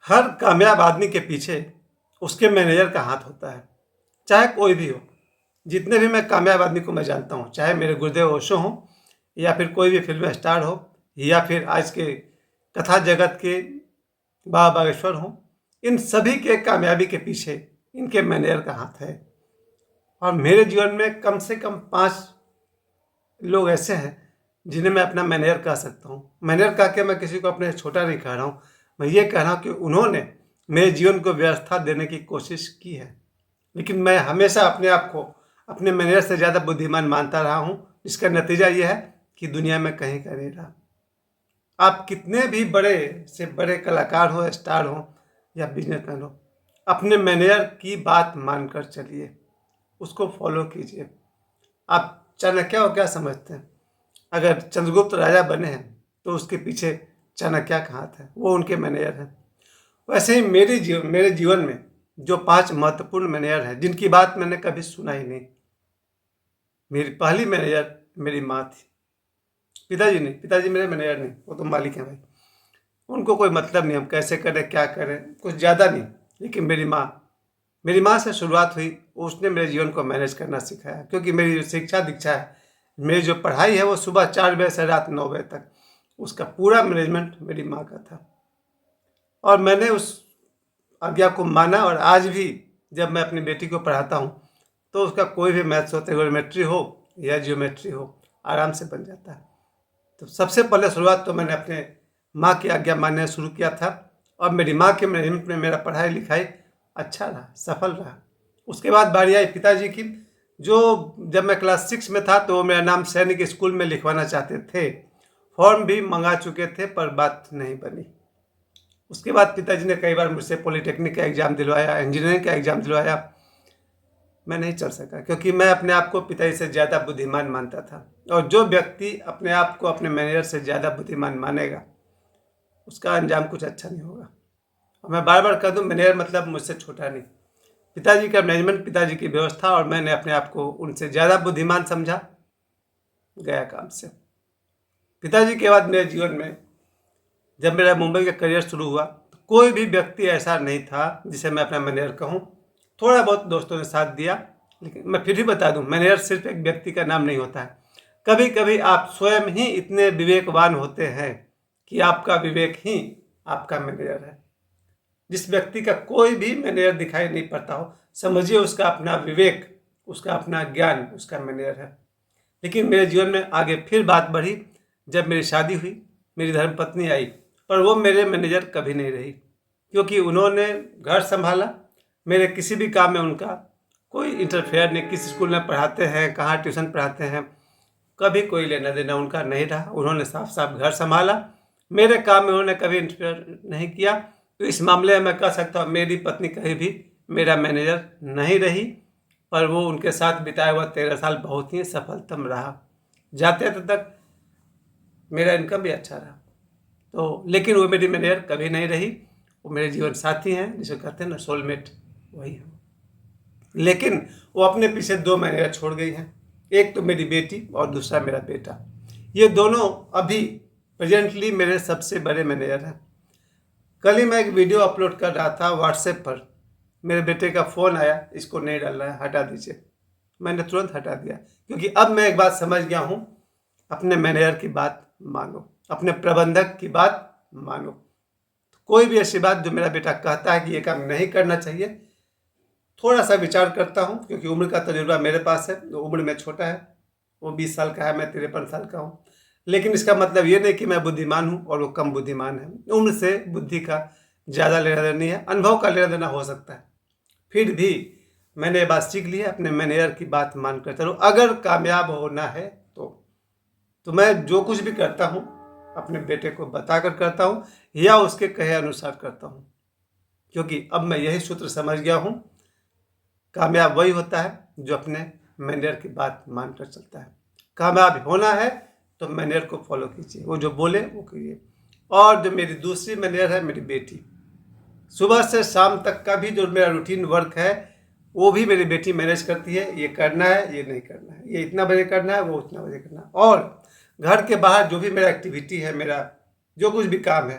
हर कामयाब आदमी के पीछे उसके मैनेजर का हाथ होता है, चाहे कोई भी हो। जितने भी मैं कामयाब आदमी को मैं जानता हूँ, चाहे मेरे गुरुदेव ओशो हों या फिर कोई भी फिल्म स्टार हो या फिर आज के कथा जगत के बाबा बागेश्वर हों, इन सभी के कामयाबी के पीछे इनके मैनेजर का हाथ है। और मेरे जीवन में कम से कम 5 लोग ऐसे हैं जिन्हें मैं अपना मैनेजर कह सकता हूँ। मैनेजर कह के मैं किसी को अपने छोटा नहीं कह रहा हूँ, मैं ये कह रहा हूँ कि उन्होंने मेरे जीवन को व्यवस्था देने की कोशिश की है। लेकिन मैं हमेशा अपने आप को अपने मैनेजर से ज़्यादा बुद्धिमान मानता रहा हूँ, जिसका नतीजा ये है कि दुनिया में कहीं का नहीं रहा। आप कितने भी बड़े से बड़े कलाकार हो, स्टार हो या बिजनेसमैन हो, अपने मैनेजर की बात मानकर चलिए, उसको फॉलो कीजिए। आप चाणक्य को क्या समझते हैं? अगर चंद्रगुप्त राजा बने हैं तो उसके पीछे चाणक्य का हाथ है, वो उनके मैनेजर हैं। वैसे ही मेरे जीवन में जो 5 महत्वपूर्ण मैनेजर हैं जिनकी बात मैंने कभी सुना ही नहीं। मेरी पहली मैनेजर मेरी माँ थी, पिताजी नहीं। पिताजी मेरे मैनेजर नहीं, वो तो मालिक हैं भाई। उनको कोई मतलब नहीं हम कैसे करें क्या करें, कुछ ज़्यादा नहीं। लेकिन मेरी माँ से शुरुआत हुई, उसने मेरे जीवन को मैनेज करना सिखाया। क्योंकि मेरी जो शिक्षा दीक्षा है, मेरी जो पढ़ाई है, वो सुबह 4 बजे से रात 9 बजे तक, उसका पूरा मैनेजमेंट मेरी माँ का था। और मैंने उस आज्ञा को माना। और आज भी जब मैं अपनी बेटी को पढ़ाता हूँ तो उसका कोई भी मैथ्स हो, ट्रिगोनोमेट्री हो या जियोमेट्री हो, आराम से बन जाता है। तो सबसे पहले शुरुआत तो मैंने अपने माँ की आज्ञा मानने शुरू किया था। और मेरी माँ के मैनेजमेंट में मेरा पढ़ाई लिखाई अच्छा रहा, सफल रहा। उसके बाद बारी आई पिताजी की, जो जब मैं क्लास 6 में था तो मेरा नाम सैनिक स्कूल में लिखवाना चाहते थे। फॉर्म भी मंगा चुके थे पर बात नहीं बनी। उसके बाद पिताजी ने कई बार मुझसे पॉलिटेक्निक का एग्ज़ाम दिलवाया, इंजीनियरिंग का एग्ज़ाम दिलवाया। मैं नहीं चल सका क्योंकि मैं अपने आप को पिताजी से ज़्यादा बुद्धिमान मानता था। और जो व्यक्ति अपने आप को अपने मैनेजर से ज़्यादा बुद्धिमान मानेगा, उसका अंजाम कुछ अच्छा नहीं होगा। और मैं बार बार कह दूँ, मैनेजर मतलब मुझसे छोटा नहीं। पिताजी का मैनेजमेंट, पिताजी की व्यवस्था, और मैंने अपने आप को उनसे ज़्यादा बुद्धिमान समझा, गया काम से। पिताजी के बाद मेरे जीवन में जब मेरा मुंबई का करियर शुरू हुआ तो कोई भी व्यक्ति ऐसा नहीं था जिसे मैं अपना मैनेजर कहूँ। थोड़ा बहुत दोस्तों ने साथ दिया, लेकिन मैं फिर भी बता दूं, मैनेजर सिर्फ एक व्यक्ति का नाम नहीं होता है। कभी कभी आप स्वयं ही इतने विवेकवान होते हैं कि आपका विवेक ही आपका मैनेजर है। जिस व्यक्ति का कोई भी मैनेजर दिखाई नहीं पड़ता हो, समझिए उसका अपना विवेक, उसका अपना ज्ञान उसका मैनेजर है। लेकिन मेरे जीवन में आगे फिर बात बढ़ी जब मेरी शादी हुई, मेरी धर्मपत्नी आई, पर वो मेरे मैनेजर कभी नहीं रही। क्योंकि उन्होंने घर संभाला, मेरे किसी भी काम में उनका कोई इंटरफेयर नहीं। किस स्कूल में पढ़ाते हैं, कहाँ ट्यूशन पढ़ाते हैं, कभी कोई लेना देना उनका नहीं रहा। उन्होंने साफ साफ घर संभाला, मेरे काम में उन्होंने कभी इंटरफेयर नहीं किया। तो इस मामले में मैं कह सकता हूँ मेरी पत्नी कहीं भी मेरा मैनेजर नहीं रही। पर वो उनके साथ बिताया हुआ 13 साल बहुत ही सफलतम रहा। जाते तक मेरा इनकम भी अच्छा रहा। तो लेकिन वो मेरी मैनेजर कभी नहीं रही। वो मेरे जीवन साथी हैं, जिसे कहते हैं ना सोलमेट, वही है। लेकिन वो अपने पीछे 2 मैनेजर छोड़ गई हैं। एक तो मेरी बेटी और दूसरा मेरा बेटा। ये दोनों अभी प्रेजेंटली मेरे सबसे बड़े मैनेजर हैं। कल ही मैं एक वीडियो अपलोड कर रहा था व्हाट्सएप पर, मेरे बेटे का फ़ोन आया, इसको नहीं डालना है, हटा दीजिए। मैंने तुरंत हटा दिया, क्योंकि अब मैं एक बात समझ गया हूँ, अपने मैनेजर की बात मानो, अपने प्रबंधक की बात मानो। कोई भी ऐसी बात जो मेरा बेटा कहता है कि ये काम नहीं करना चाहिए, थोड़ा सा विचार करता हूँ, क्योंकि उम्र का तजुर्बा मेरे पास है। तो उम्र में छोटा है, वो 20 साल का है, मैं 53 साल का हूँ। लेकिन इसका मतलब ये नहीं कि मैं बुद्धिमान हूँ और वो कम बुद्धिमान है। उम्र से बुद्धि का ज़्यादा लेना देना नहीं है, अनुभव का लेना देना हो सकता है। फिर भी मैंने ये बात सीख ली है, अपने मैनेजर की बात मानकर चलो। अगर कामयाब होना है तो मैं जो कुछ भी करता हूँ अपने बेटे को बताकर करता हूँ या उसके कहे अनुसार करता हूँ। क्योंकि अब मैं यही सूत्र समझ गया हूँ, कामयाब वही होता है जो अपने मैनेजर की बात मानकर चलता है। कामयाब होना है तो मैनेजर को फॉलो कीजिए, वो जो बोले वो कीजिए। और जो मेरी दूसरी मैनेजर है, मेरी बेटी, सुबह से शाम तक का भी जो मेरा रूटीन वर्क है वो भी मेरी बेटी मैनेज करती है। ये करना है, ये नहीं करना है, ये इतना बजे करना है, वो उतना बजे करना है। और घर के बाहर जो भी मेरा एक्टिविटी है, मेरा जो कुछ भी काम है,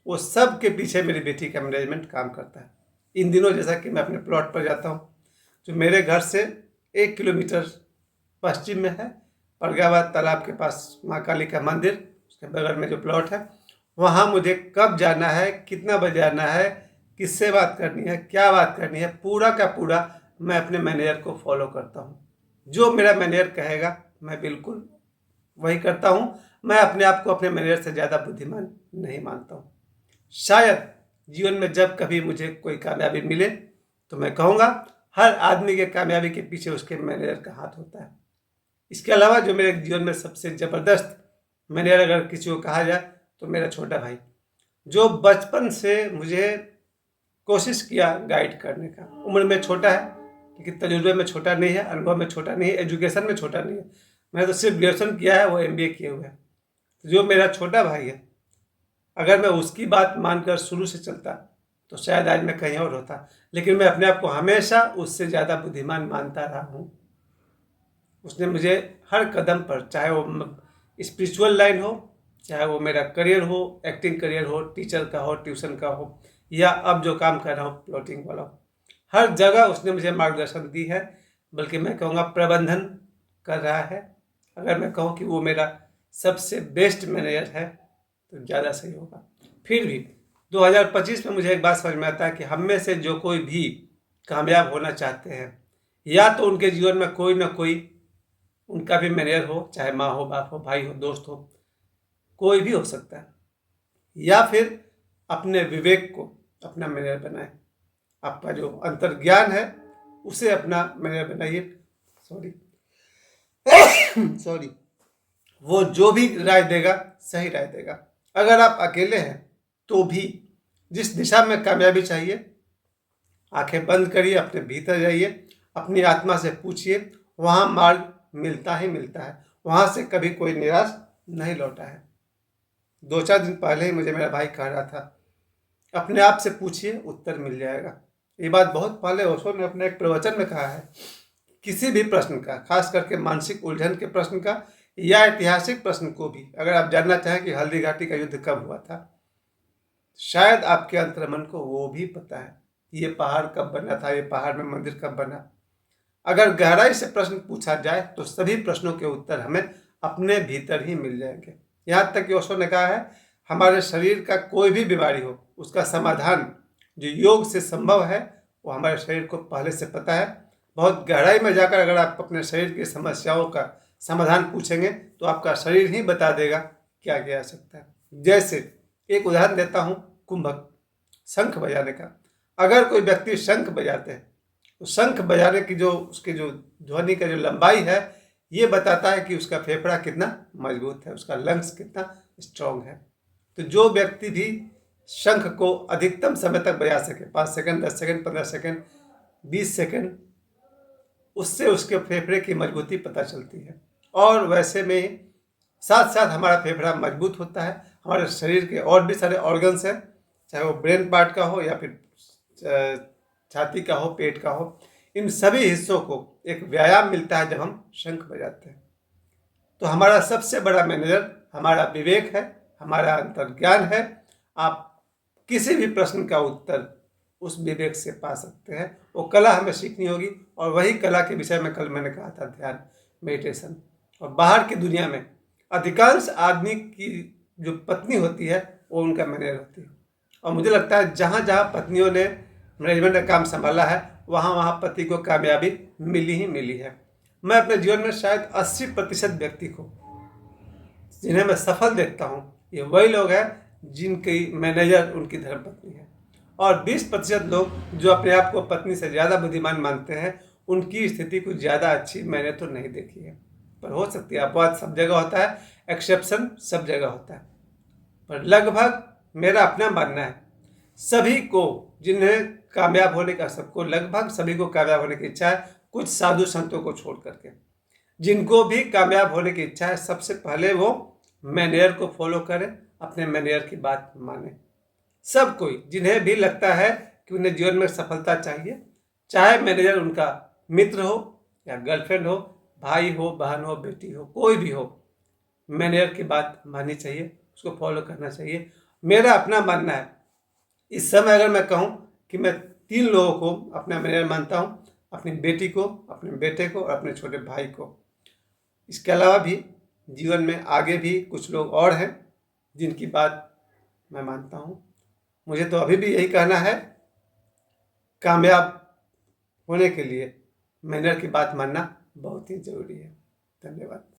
वो सब के पीछे मेरी बेटी का मैनेजमेंट काम करता है। इन दिनों जैसा कि मैं अपने प्लॉट पर जाता हूँ, जो मेरे घर से 1 किलोमीटर पश्चिम में है, परगाबाद तालाब के पास माँ काली का मंदिर, उसके बगल में जो प्लॉट है, वहाँ मुझे कब जाना है, कितना बजे जाना है, किससे बात करनी है, क्या बात करनी है, पूरा का पूरा मैं अपने मैनेजर को फॉलो करता हूँ। जो मेरा मैनेजर कहेगा मैं बिल्कुल वही करता हूँ। मैं अपने आप को अपने मैनेजर से ज़्यादा बुद्धिमान नहीं मानता हूँ। शायद जीवन में जब कभी मुझे कोई कामयाबी मिले तो मैं कहूँगा हर आदमी के कामयाबी के पीछे उसके मैनेजर का हाथ होता है। इसके अलावा जो मेरे जीवन में सबसे ज़बरदस्त मैनेजर अगर किसी को कहा जाए तो मेरा छोटा भाई, जो बचपन से मुझे कोशिश किया गाइड करने का। उम्र में छोटा है लेकिन तजुर्बे में छोटा नहीं है, अनुभव में छोटा नहीं है, एजुकेशन में छोटा नहीं है। मैंने तो सिर्फ ग्रेजुएशन किया है, वो MBA किए हुए हैं। जो मेरा छोटा भाई है, अगर मैं उसकी बात मानकर शुरू से चलता तो शायद आज मैं कहीं और होता, लेकिन मैं अपने आप को हमेशा उससे ज़्यादा बुद्धिमान मानता रहा हूँ। उसने मुझे हर कदम पर, चाहे वो स्पिरिचुअल लाइन हो, चाहे वो मेरा करियर हो, एक्टिंग करियर हो, टीचर का हो, ट्यूशन का हो, या अब जो काम कर रहा हूँ प्लॉटिंग वाला हो, हर जगह उसने मुझे मार्गदर्शन दी है। बल्कि मैं कहूँगा प्रबंधन कर रहा है। अगर मैं कहूँ कि वो मेरा सबसे बेस्ट मैनेजर है तो ज़्यादा सही होगा। फिर भी 2025 में मुझे एक बात समझ में आता है कि हम में से जो कोई भी कामयाब होना चाहते हैं, या तो उनके जीवन में कोई ना कोई उनका भी मैनेजर हो, चाहे माँ हो, बाप हो, भाई हो, दोस्त हो, कोई भी हो सकता है, या फिर अपने विवेक को अपना मैनेजर बनाए। आपका जो अंतर्ज्ञान है उसे अपना मैनेजर बनाइए। सॉरी वो जो भी राय देगा सही राय देगा। अगर आप अकेले हैं तो भी जिस दिशा में कामयाबी चाहिए, आंखें बंद करिए, अपने भीतर जाइए, अपनी आत्मा से पूछिए, वहाँ मार्ग मिलता ही मिलता है। वहाँ से कभी कोई निराश नहीं लौटा है। 2-4 दिन पहले ही मुझे मेरा भाई कह रहा था, अपने आप से पूछिए, उत्तर मिल जाएगा। ये बात बहुत पहले ओशो ने अपने एक प्रवचन में कहा है। किसी भी प्रश्न का, खास करके मानसिक उलझन के प्रश्न का या ऐतिहासिक प्रश्न को भी, अगर आप जानना चाहें कि हल्दी घाटी का युद्ध कब हुआ था, शायद आपके अंतर्मन को वो भी पता है कि ये पहाड़ कब बना था, ये पहाड़ में मंदिर कब बना। अगर गहराई से प्रश्न पूछा जाए तो सभी प्रश्नों के उत्तर हमें अपने भीतर ही मिल जाएंगे। यहाँ तक कि ओशो ने कहा है, हमारे शरीर का कोई भी बीमारी हो, उसका समाधान जो योग से संभव है वो हमारे शरीर को पहले से पता है। बहुत गहराई में जाकर अगर आप अपने शरीर की समस्याओं का समाधान पूछेंगे तो आपका शरीर ही बता देगा क्या किया जा सकता है। जैसे एक उदाहरण देता हूँ, कुंभक, शंख बजाने का। अगर कोई व्यक्ति शंख बजाते हैं तो शंख बजाने की जो उसकी जो ध्वनि का जो लंबाई है, ये बताता है कि उसका फेफड़ा कितना मजबूत है, उसका लंग्स कितना स्ट्रांग है। तो जो व्यक्ति भी शंख को अधिकतम समय तक बजा सके, 5 सेकंड, 10 सेकंड, 15 सेकंड, 20 सेकंड, उससे उसके फेफड़े की मजबूती पता चलती है। और वैसे में साथ साथ हमारा फेफड़ा मजबूत होता है। हमारे शरीर के और भी सारे ऑर्गन्स हैं, चाहे वो ब्रेन पार्ट का हो या फिर छाती का हो, पेट का हो, इन सभी हिस्सों को एक व्यायाम मिलता है जब हम शंख बजाते हैं। तो हमारा सबसे बड़ा मैनेजर हमारा विवेक है, हमारा अंतर्ज्ञान है। आप किसी भी प्रश्न का उत्तर उस विवेक से पा सकते हैं। वो कला हमें सीखनी होगी, और वही कला के विषय में कल मैंने कहा था, ध्यान, मेडिटेशन। और बाहर की दुनिया में अधिकांश आदमी की जो पत्नी होती है वो उनका मैनेजर होती है। और मुझे लगता है जहाँ जहाँ पत्नियों ने मैनेजमेंट का काम संभाला है, वहाँ वहाँ पति को कामयाबी मिली ही मिली है। मैं अपने जीवन में शायद 80% व्यक्ति को जिन्हें मैं सफल देखता हूँ, ये वही लोग हैं जिनकी मैनेजर उनकी धर्मपत्नी है। और 20% लोग जो अपने आप को पत्नी से ज़्यादा बुद्धिमान मानते हैं, उनकी स्थिति कुछ ज़्यादा अच्छी मैंने तो नहीं देखी है। पर हो सकती है, अपवाद सब जगह होता है, एक्सेप्शन सब जगह होता है। पर लगभग मेरा अपना मानना है, सभी को जिन्हें कामयाब होने का, सबको, लगभग सभी को कामयाब होने की इच्छा है, कुछ साधु संतों को छोड़ करके। जिनको भी कामयाब होने की इच्छा है, सबसे पहले वो मैनेजर को फॉलो करें, अपने मैनेजर की बात माने। सब कोई जिन्हें भी लगता है कि उन्हें जीवन में सफलता चाहिए, चाहे मैनेजर उनका मित्र हो या गर्लफ्रेंड हो, भाई हो, बहन हो, बेटी हो, कोई भी हो, मैनेजर की बात माननी चाहिए, उसको फॉलो करना चाहिए। मेरा अपना मानना है, इस समय अगर मैं कहूँ कि मैं 3 लोगों को अपना मैनेजर मानता हूँ, अपनी बेटी को, अपने बेटे को और अपने छोटे भाई को। इसके अलावा भी जीवन में आगे भी कुछ लोग और हैं जिनकी बात मैं मानता हूँ। मुझे तो अभी भी यही कहना है, कामयाब होने के लिए मैनेजर की बात मानना बहुत ही ज़रूरी है। धन्यवाद।